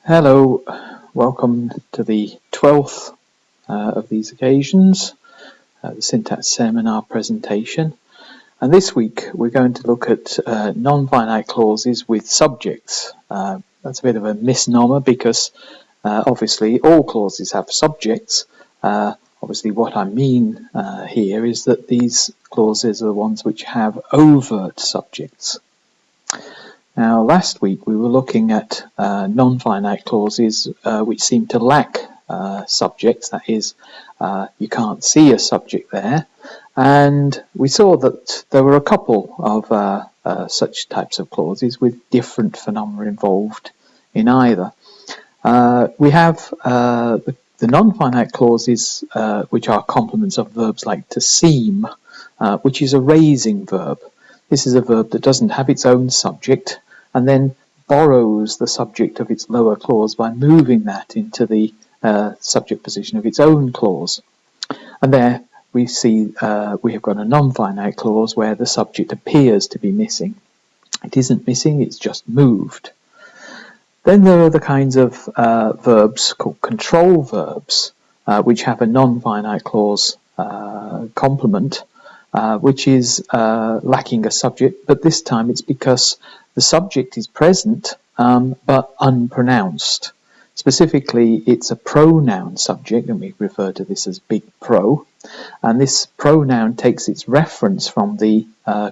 Hello, welcome to the 12th of these occasions, the syntax seminar presentation. And this week we're going to look at non-finite clauses with subjects. That's a bit of a misnomer because obviously all clauses have subjects. Obviously what I mean here is that these clauses are the ones which have overt subjects. Now, last week we were looking at non-finite clauses which seem to lack subjects, that is, you can't see a subject there, and we saw that there were a couple of such types of clauses with different phenomena involved in either. We have the non-finite clauses which are complements of verbs like to seem, which is a raising verb. This is a verb that doesn't have its own subject and then borrows the subject of its lower clause by moving that into the subject position of its own clause. And there we see we have got a non-finite clause where the subject appears to be missing. It isn't missing, it's just moved. Then there are the kinds of verbs called control verbs, which have a non-finite clause complement, which is lacking a subject, but this time it's because the subject is present but unpronounced. Specifically, it's a pronoun subject, and we refer to this as big pro, and this pronoun takes its reference from the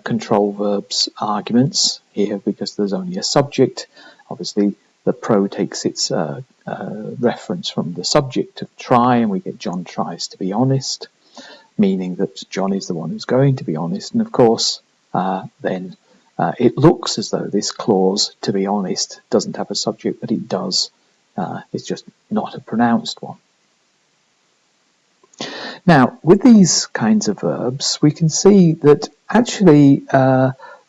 control verbs arguments here because there's only a subject. Obviously, the pro takes its reference from the subject of try, and we get John tries to be honest, meaning that John is the one who's going to be honest. And of course, then it looks as though this clause, to be honest, doesn't have a subject, but it does. It's just not a pronounced one. Now, with these kinds of verbs, we can see that actually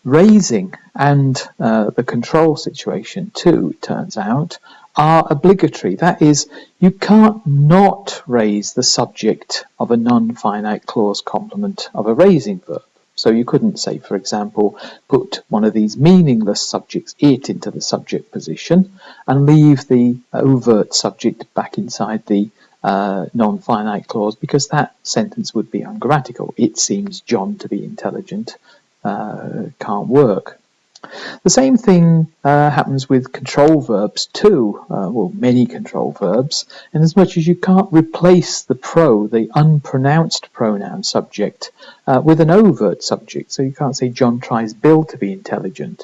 raising and the control situation too, it turns out, are obligatory. That is, you can't not raise the subject of a non-finite clause complement of a raising verb. So you couldn't say, for example, put one of these meaningless subjects, it, into the subject position and leave the overt subject back inside the non-finite clause, because that sentence would be ungrammatical. It seems John to be intelligent. Can't work. The same thing happens with control verbs too, well, many control verbs, in as much as you can't replace the pro, the unpronounced pronoun subject, with an overt subject. So you can't say John tries Bill to be intelligent.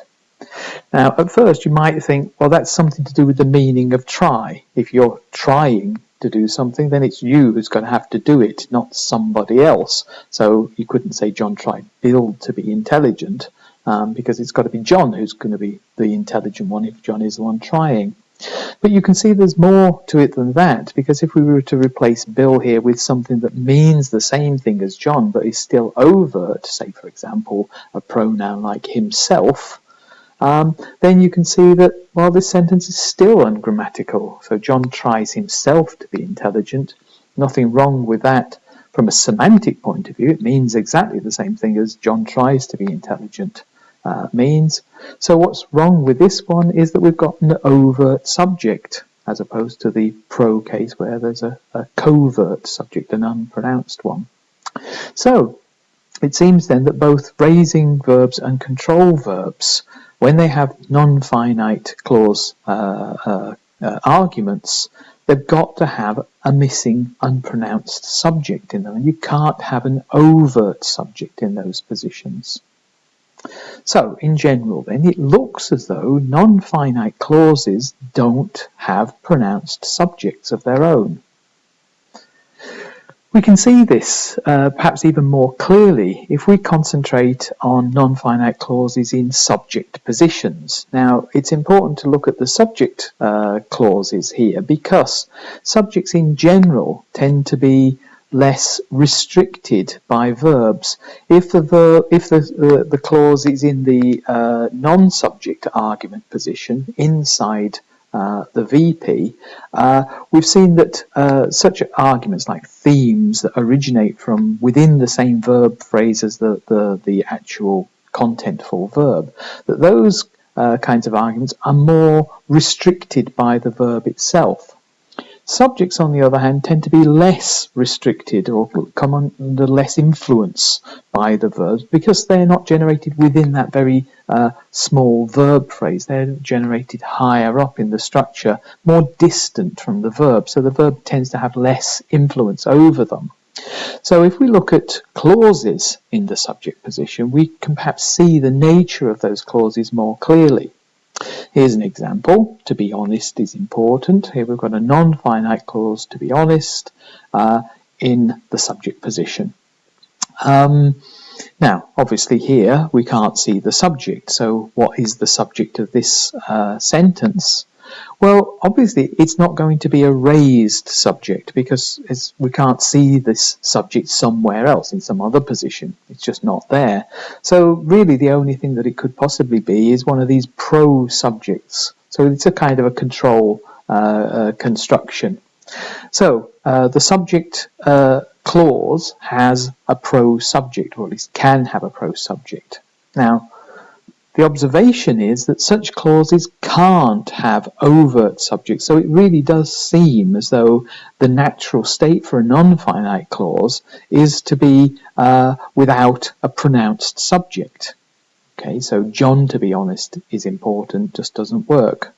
Now, at first you might think, well, that's something to do with the meaning of try. If you're trying to do something, then it's you who's going to have to do it, not somebody else. So you couldn't say John tried Bill to be intelligent, because it's got to be John who's going to be the intelligent one if John is the one trying. But you can see there's more to it than that, because if we were to replace Bill here with something that means the same thing as John but is still overt, say for example a pronoun like himself, then you can see that, well, this sentence is still ungrammatical. So John tries himself to be intelligent. Nothing wrong with that from a semantic point of view. It means exactly the same thing as John tries to be intelligent means. So what's wrong with this one is that we've got an overt subject, as opposed to the pro case where there's a covert subject, an unpronounced one. So it seems then that both raising verbs and control verbs, when they have non-finite clause arguments, they've got to have a missing unpronounced subject in them, and you can't have an overt subject in those positions. So, in general then, it looks as though non-finite clauses don't have pronounced subjects of their own. We can see this perhaps even more clearly if we concentrate on non-finite clauses in subject positions. Now, it's important to look at the subject clauses here, because subjects in general tend to be less restricted by verbs. If the clause is in the non-subject argument position inside the VP, we've seen that such arguments like themes that originate from within the same verb phrase as the actual contentful verb, that those kinds of arguments are more restricted by the verb itself. Subjects, on the other hand, tend to be less restricted or come under less influence by the verbs because they're not generated within that very small verb phrase. They're generated higher up in the structure, more distant from the verb, so the verb tends to have less influence over them. So if we look at clauses in the subject position, we can perhaps see the nature of those clauses more clearly. Here's an example. To be honest is important. Here we've got a non-finite clause, to be honest, in the subject position. Now, obviously here we can't see the subject. So what is the subject of this sentence? Well, obviously it's not going to be a raised subject because we can't see this subject somewhere else in some other position. It's just not there. So really the only thing that it could possibly be is one of these pro-subjects. So it's a kind of a control construction. So the subject clause has a pro-subject, or at least can have a pro-subject. Now, the observation is that such clauses can't have overt subjects, so it really does seem as though the natural state for a non-finite clause is to be without a pronounced subject. Okay, so John, to be honest, is important, just doesn't work.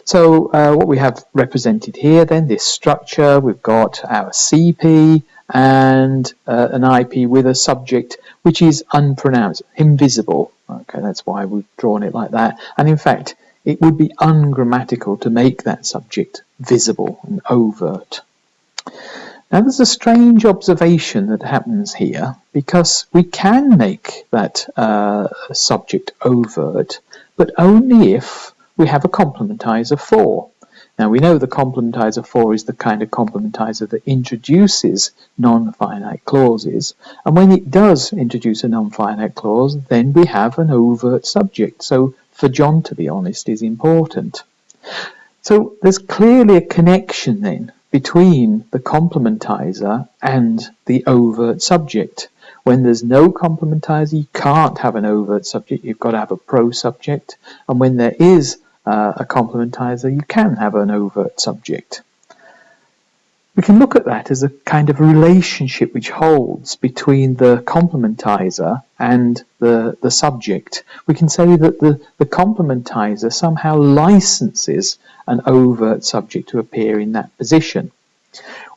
So what we have represented here then, this structure, we've got our CP and an IP with a subject which is unpronounced, invisible. Okay, that's why we've drawn it like that. And in fact, it would be ungrammatical to make that subject visible and overt. Now there's a strange observation that happens here because we can make that subject overt, but only if we have a complementizer for. Now we know the complementizer for is the kind of complementizer that introduces non-finite clauses, and when it does introduce a non-finite clause, then we have an overt subject. So for John, to be honest, is important. So there's clearly a connection then between the complementizer and the overt subject. When there's no complementizer, you can't have an overt subject, you've got to have a pro-subject, and when there is a complementizer, you can have an overt subject. We can look at that as a kind of relationship which holds between the complementizer and the subject. We can say that the complementizer somehow licenses an overt subject to appear in that position.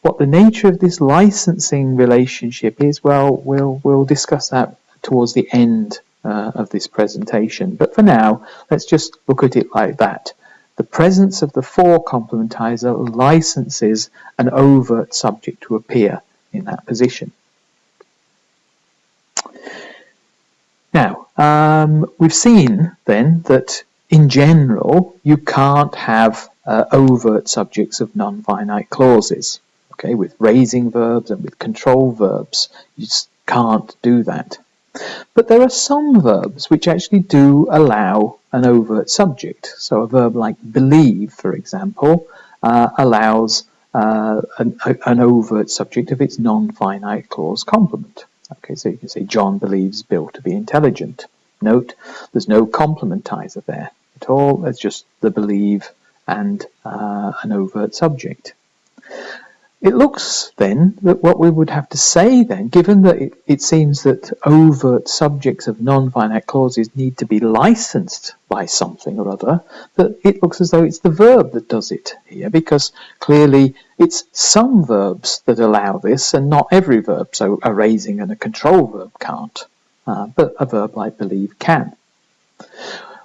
What the nature of this licensing relationship is, well, we'll discuss that towards the end of this presentation. But for now, let's just look at it like that. The presence of the for complementizer licenses an overt subject to appear in that position. Now, we've seen then that in general, you can't have overt subjects of non-finite clauses. Okay, with raising verbs and with control verbs, you just can't do that. But there are some verbs which actually do allow an overt subject. So a verb like believe, for example, allows an overt subject of its non-finite clause complement. Okay, so you can say John believes Bill to be intelligent. Note, there's no complementizer there at all. It's just the believe and an overt subject. It looks then that what we would have to say then, given that it seems that overt subjects of non-finite clauses need to be licensed by something or other, that it looks as though it's the verb that does it here, because clearly it's some verbs that allow this and not every verb. So a raising and a control verb can't, but a verb like believe can.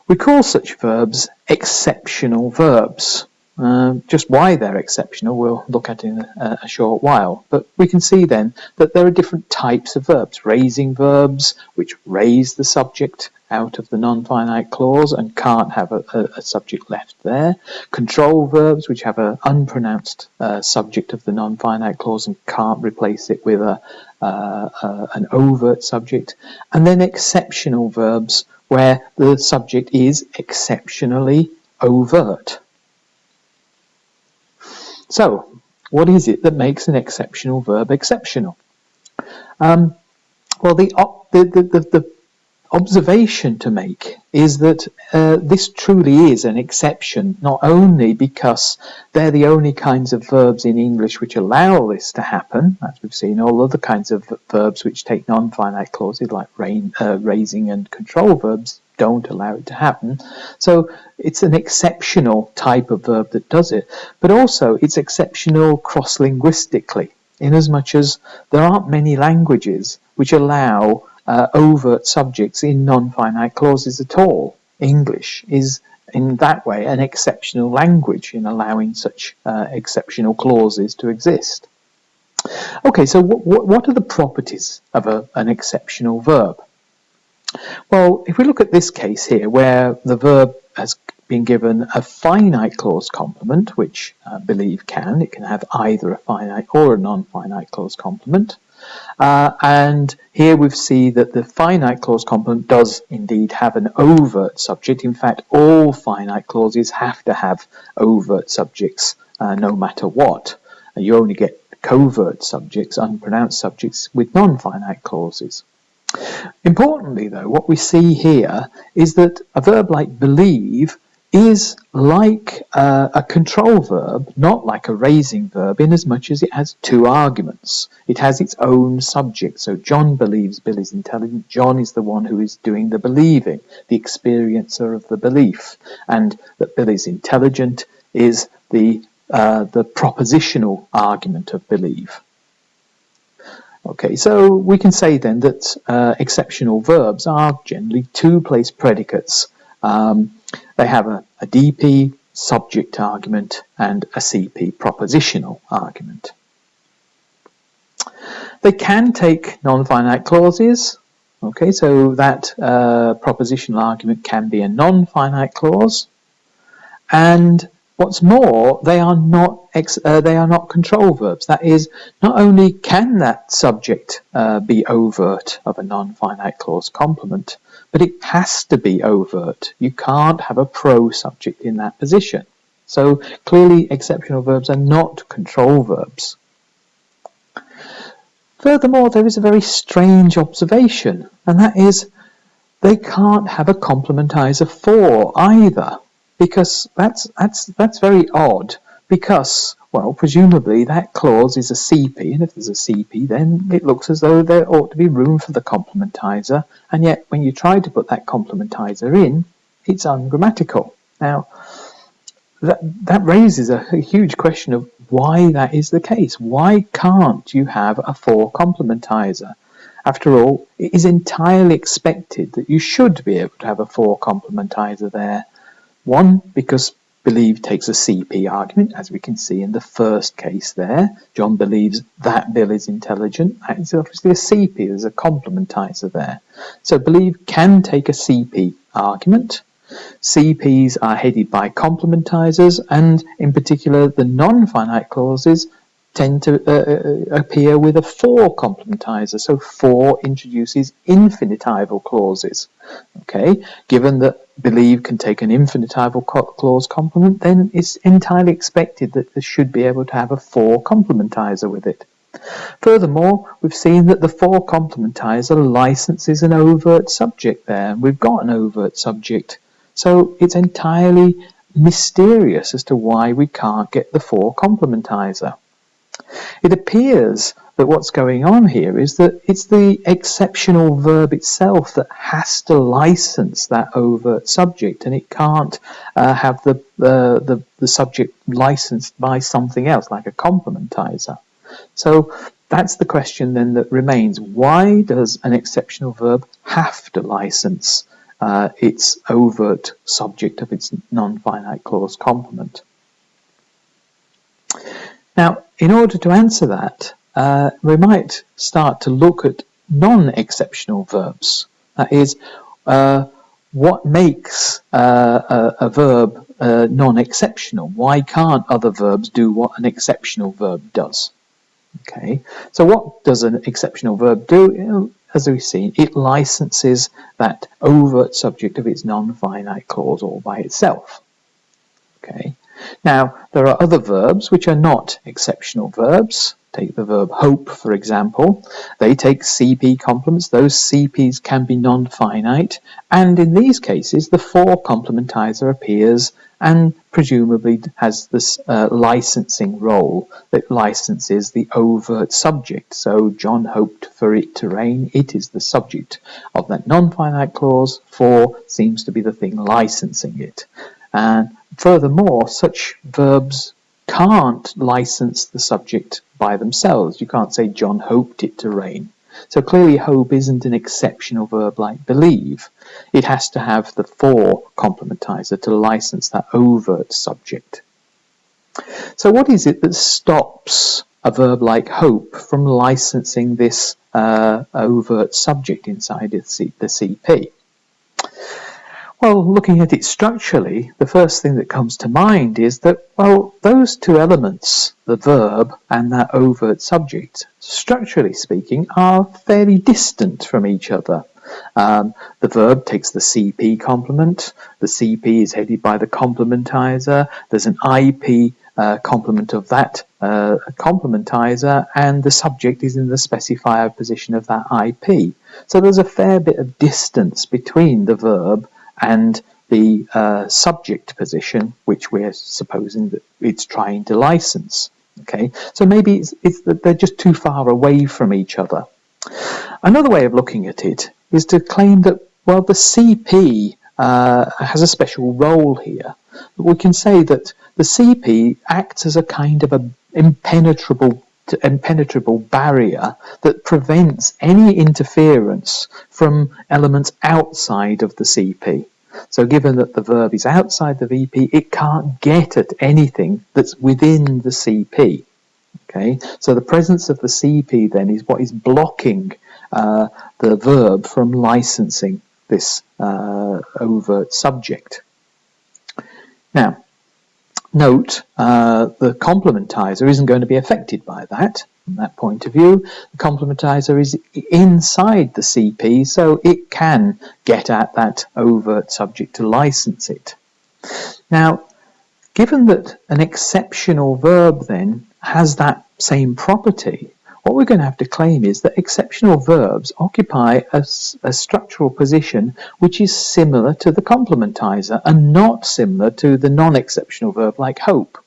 We call such verbs exceptional verbs. Just why they're exceptional we'll look at in a short while, but we can see then that there are different types of verbs. Raising verbs which raise the subject out of the non-finite clause and can't have a subject left there. Control verbs which have an unpronounced subject of the non-finite clause and can't replace it with an overt subject. And then exceptional verbs where the subject is exceptionally overt. So, what is it that makes an exceptional verb exceptional? Well, the observation to make is that this truly is an exception, not only because they're the only kinds of verbs in English which allow this to happen, as we've seen. All other kinds of verbs which take non-finite clauses like raising and control verbs don't allow it to happen. So it's an exceptional type of verb that does it, but also it's exceptional cross-linguistically, in as much as there aren't many languages which allow overt subjects in non-finite clauses at all. English is in that way an exceptional language in allowing such exceptional clauses to exist. Okay, so what are the properties of an exceptional verb? Well, if we look at this case here, where the verb has been given a finite clause complement, which believe it can have either a finite or a non-finite clause complement. And here we see that the finite clause complement does indeed have an overt subject. In fact, all finite clauses have to have overt subjects no matter what. You only get covert subjects, unpronounced subjects, with non-finite clauses. Importantly, though, what we see here is that a verb like believe is like a control verb, not like a raising verb, in as much as it has two arguments. It has its own subject. So John believes Bill is intelligent. John is the one who is doing the believing, the experiencer of the belief. And that Bill is intelligent is the propositional argument of believe. Okay, so we can say then that exceptional verbs are generally two-place predicates. They have a DP subject argument and a CP propositional argument. They can take non-finite clauses. Okay, so that propositional argument can be a non-finite clause. And what's more, they are not control verbs. That is, not only can that subject be overt of a non-finite clause complement, but it has to be overt. You can't have a pro-subject in that position. So clearly exceptional verbs are not control verbs. Furthermore, there is a very strange observation, and that is they can't have a complementizer for either, because that's very odd, because, well, presumably that clause is a CP, and if there's a CP, then it looks as though there ought to be room for the complementizer, and yet when you try to put that complementizer in, it's ungrammatical. Now, that raises a huge question of why that is the case. Why can't you have a for complementizer? After all, it is entirely expected that you should be able to have a for complementizer there. One, because believe takes a CP argument, as we can see in the first case there. John believes that Bill is intelligent. That is obviously a CP. There's a complementizer there. So believe can take a CP argument. CPs are headed by complementizers, and in particular the non-finite clauses tend to appear with a for complementizer. So for introduces infinitival clauses. Okay, given that believe can take an infinitival clause complement, then it's entirely expected that this should be able to have a for complementizer with it. Furthermore, we've seen that the for complementizer licenses an overt subject there. We've got an overt subject. So it's entirely mysterious as to why we can't get the for complementizer. It appears that what's going on here is that it's the exceptional verb itself that has to license that overt subject, and it can't have the subject licensed by something else, like a complementizer. So that's the question then that remains. Why does an exceptional verb have to license its overt subject of its non-finite clause complement? Now, in order to answer that, we might start to look at non-exceptional verbs. That is, what makes a verb non-exceptional? Why can't other verbs do what an exceptional verb does? Okay, so what does an exceptional verb do? As we've seen, it licenses that overt subject of its non-finite clause all by itself. Okay. Now, there are other verbs which are not exceptional verbs. Take the verb hope, for example. They take CP complements. Those CPs can be non-finite, and in these cases the for complementizer appears and presumably has this licensing role that licenses the overt subject. So John hoped for it to rain. It is the subject of that non-finite clause. For seems to be the thing licensing it. And furthermore, such verbs can't license the subject by themselves. You can't say John hoped it to rain. So clearly hope isn't an exceptional verb like believe. It has to have the for complementizer to license that overt subject. So what is it that stops a verb like hope from licensing this overt subject inside the CP? Well, looking at it structurally, the first thing that comes to mind is that, well, those two elements, the verb and that overt subject, structurally speaking, are fairly distant from each other. The verb takes the CP complement. The CP is headed by the complementizer. There's an IP complement of that complementizer, and the subject is in the specifier position of that IP. So there's a fair bit of distance between the verb and the subject position, which we're supposing that it's trying to license. Okay, so maybe it's that they're just too far away from each other. Another way of looking at it is to claim that, well, the CP has a special role here. We can say that the CP acts as a kind of an impenetrable barrier that prevents any interference from elements outside of the CP. So given that the verb is outside the VP, it can't get at anything that's within the CP. Okay, so the presence of the CP then is what is blocking the verb from licensing this overt subject. Now, note the complementizer isn't going to be affected by that. From that point of view, the complementizer is inside the CP, so it can get at that overt subject to license it. Now, given that an exceptional verb then has that same property, what we're going to have to claim is that exceptional verbs occupy a structural position which is similar to the complementizer and not similar to the non-exceptional verb like hope.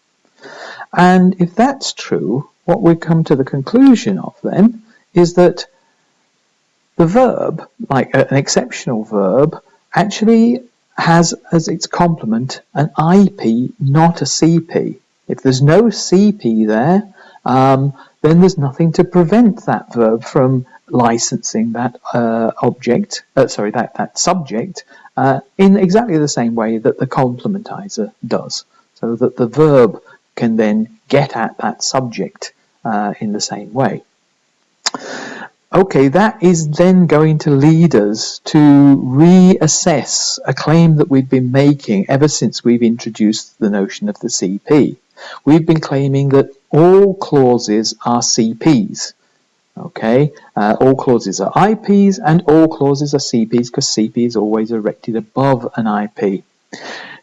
And if that's true, what we come to the conclusion of then is that the verb, like an exceptional verb, actually has as its complement an IP, not a CP. If there's no CP there, then there's nothing to prevent that verb from licensing that that subject in exactly the same way that the complementizer does, so that the verb can then get at that subject in the same way. Okay, that is then going to lead us to reassess a claim that we've been making ever since we've introduced the notion of the CP. We've been claiming that all clauses are CPs. Okay, all clauses are IPs and all clauses are CPs because CP is always erected above an IP.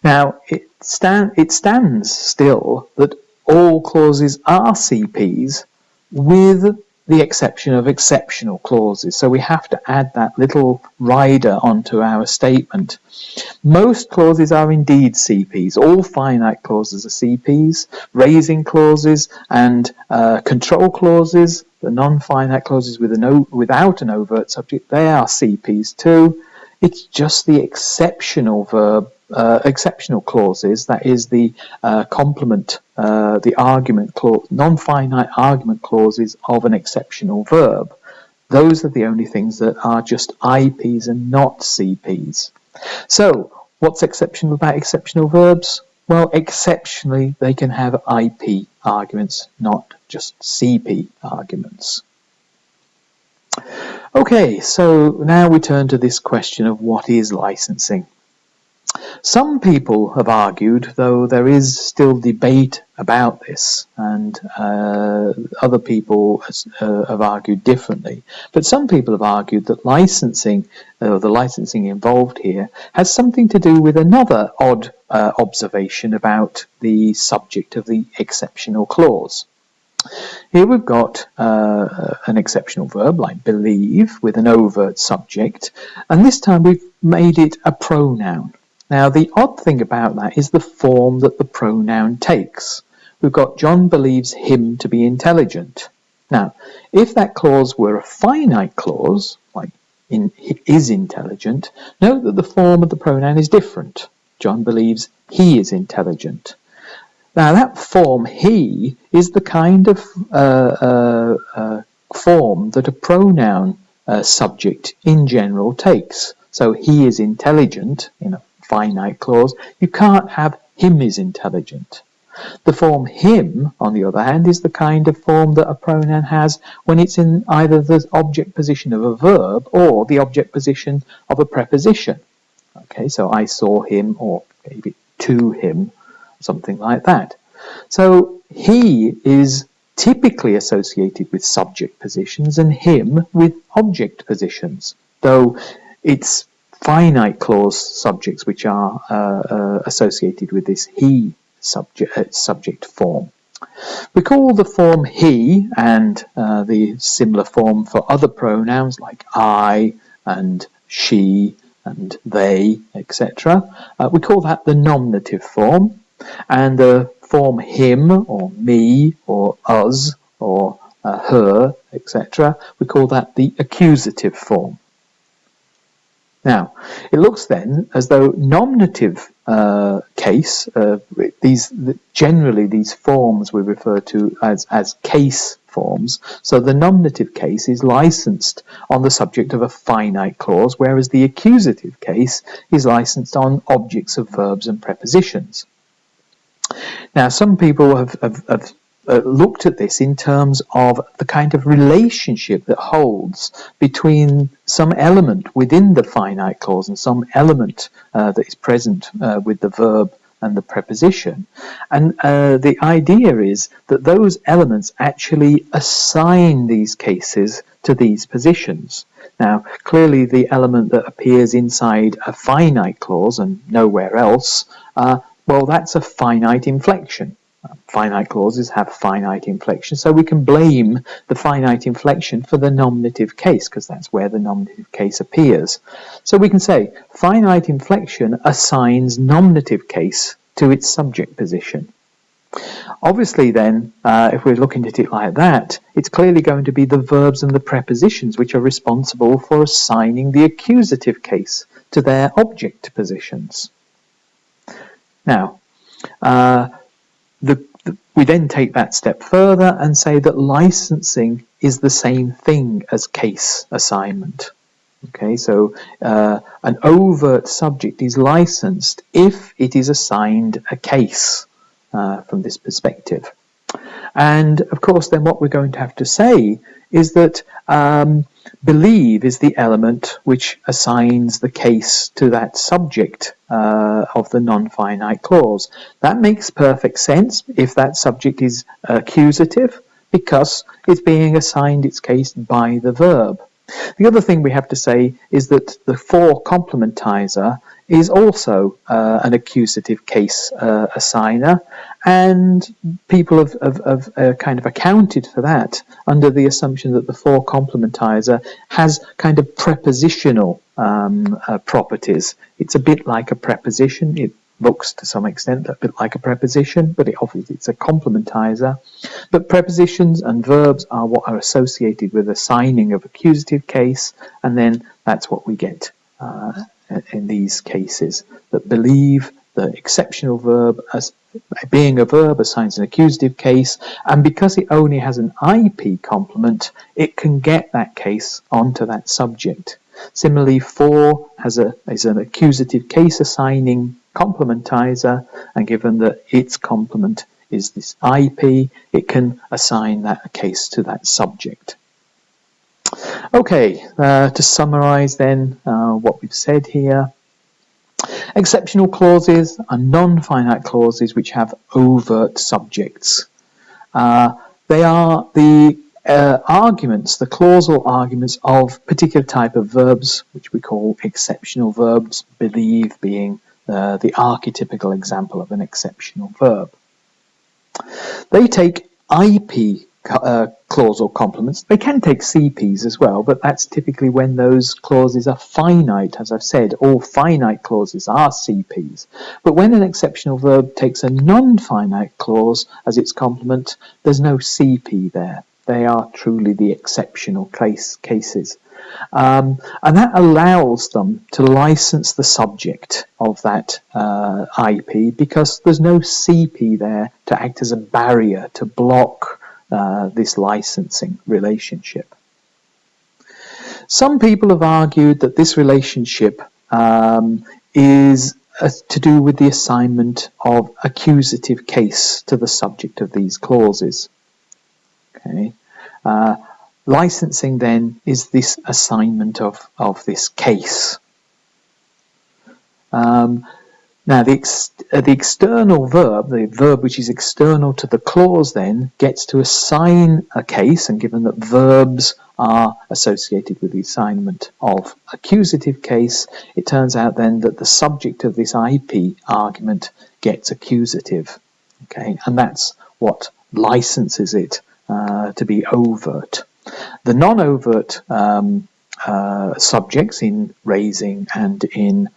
Now, it stands still that all clauses are CPs with the exception of exceptional clauses. So we have to add that little rider onto our statement. Most clauses are indeed CPs. All finite clauses are CPs. Raising clauses and control clauses, the non-finite clauses without an overt subject, they are CPs too. It's just the exceptional clauses, that is the complement, the argument clause, non-finite argument clauses of an exceptional verb. Those are the only things that are just IPs and not CPs. So, what's exceptional about exceptional verbs? Well, exceptionally, they can have IP arguments, not just CP arguments. Okay, so now we turn to this question of what is licensing. Some people have argued, though there is still debate about this, and other people have argued differently, but some people have argued that licensing, the licensing involved here, has something to do with another odd observation about the subject of the exceptional clause. Here we've got an exceptional verb like believe with an overt subject, and this time we've made it a pronoun. Now the odd thing about that is the form that the pronoun takes. We've got John believes him to be intelligent. Now, if that clause were a finite clause, like he is intelligent, note that the form of the pronoun is different. John believes he is intelligent. Now that form he is the kind of form that a pronoun subject in general takes. So he is intelligent in a finite clause. You can't have him is intelligent. The form him, on the other hand, is the kind of form that a pronoun has when it's in either the object position of a verb or the object position of a preposition. Okay, so I saw him, or maybe to him, something like that. So he is typically associated with subject positions and him with object positions, though it's finite clause subjects which are associated with this he subject form. We call the form he and the similar form for other pronouns like I and she and they, etc. We call that the nominative form, and the form him or me or us or her, etc. We call that the accusative form. Now, it looks then as though nominative case, generally these forms we refer to as case forms. So the nominative case is licensed on the subject of a finite clause, whereas the accusative case is licensed on objects of verbs and prepositions. Now, some people have looked at this in terms of the kind of relationship that holds between some element within the finite clause and some element that is present with the verb and the preposition. And the idea is that those elements actually assign these cases to these positions. Now, clearly the element that appears inside a finite clause and nowhere else, well, that's a finite inflection. Finite clauses have finite inflection, so we can blame the finite inflection for the nominative case, because that's where the nominative case appears. So we can say finite inflection assigns nominative case to its subject position. Obviously then, if we're looking at it like that, it's clearly going to be the verbs and the prepositions which are responsible for assigning the accusative case to their object positions. Now, we then take that step further and say that licensing is the same thing as case assignment. Okay, so an overt subject is licensed if it is assigned a case from this perspective. And of course, then what we're going to have to say is that believe is the element which assigns the case to that subject of the non-finite clause. That makes perfect sense if that subject is accusative, because it's being assigned its case by the verb. The other thing we have to say is that the for complementizer is also an accusative case assigner, and people have kind of accounted for that under the assumption that the for complementizer has kind of prepositional properties. It's a bit like a preposition. It looks to some extent a bit like a preposition, but it's a complementizer. But prepositions and verbs are what are associated with assigning of accusative case, and then that's what we get in these cases. That believe, the exceptional verb, as being a verb, assigns an accusative case, and because it only has an IP complement, it can get that case onto that subject. Similarly, for is an accusative case assigning complementizer, and given that its complement is this IP, it can assign that case to that subject. Okay, to summarize then what we've said here. Exceptional clauses are non-finite clauses which have overt subjects. They are the arguments, the clausal arguments of particular type of verbs, which we call exceptional verbs, believe being the archetypical example of an exceptional verb. They take IP clausal complements. They can take CPs as well, but that's typically when those clauses are finite. As I've said, all finite clauses are CPs. But when an exceptional verb takes a non-finite clause as its complement, there's no CP there. They are truly the exceptional cases. And that allows them to license the subject of that IP because there's no CP there to act as a barrier to block this licensing relationship. Some people have argued that this relationship is to do with the assignment of accusative case to the subject of these clauses. Okay. Licensing then is this assignment of this case. Now the external verb, the verb which is external to the clause, then gets to assign a case, and given that verbs are associated with the assignment of accusative case, it turns out then that the subject of this IP argument gets accusative. Okay, and that's what licenses it to be overt. The non-overt subjects in raising and in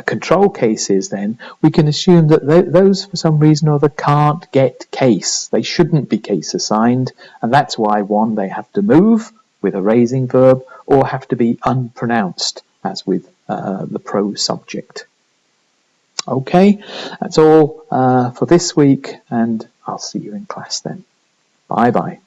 control cases, then we can assume that those for some reason or other can't get case. They shouldn't be case assigned, and that's why one, they have to move with a raising verb or have to be unpronounced as with the pro subject. Okay, that's all for this week, and I'll see you in class then. Bye bye.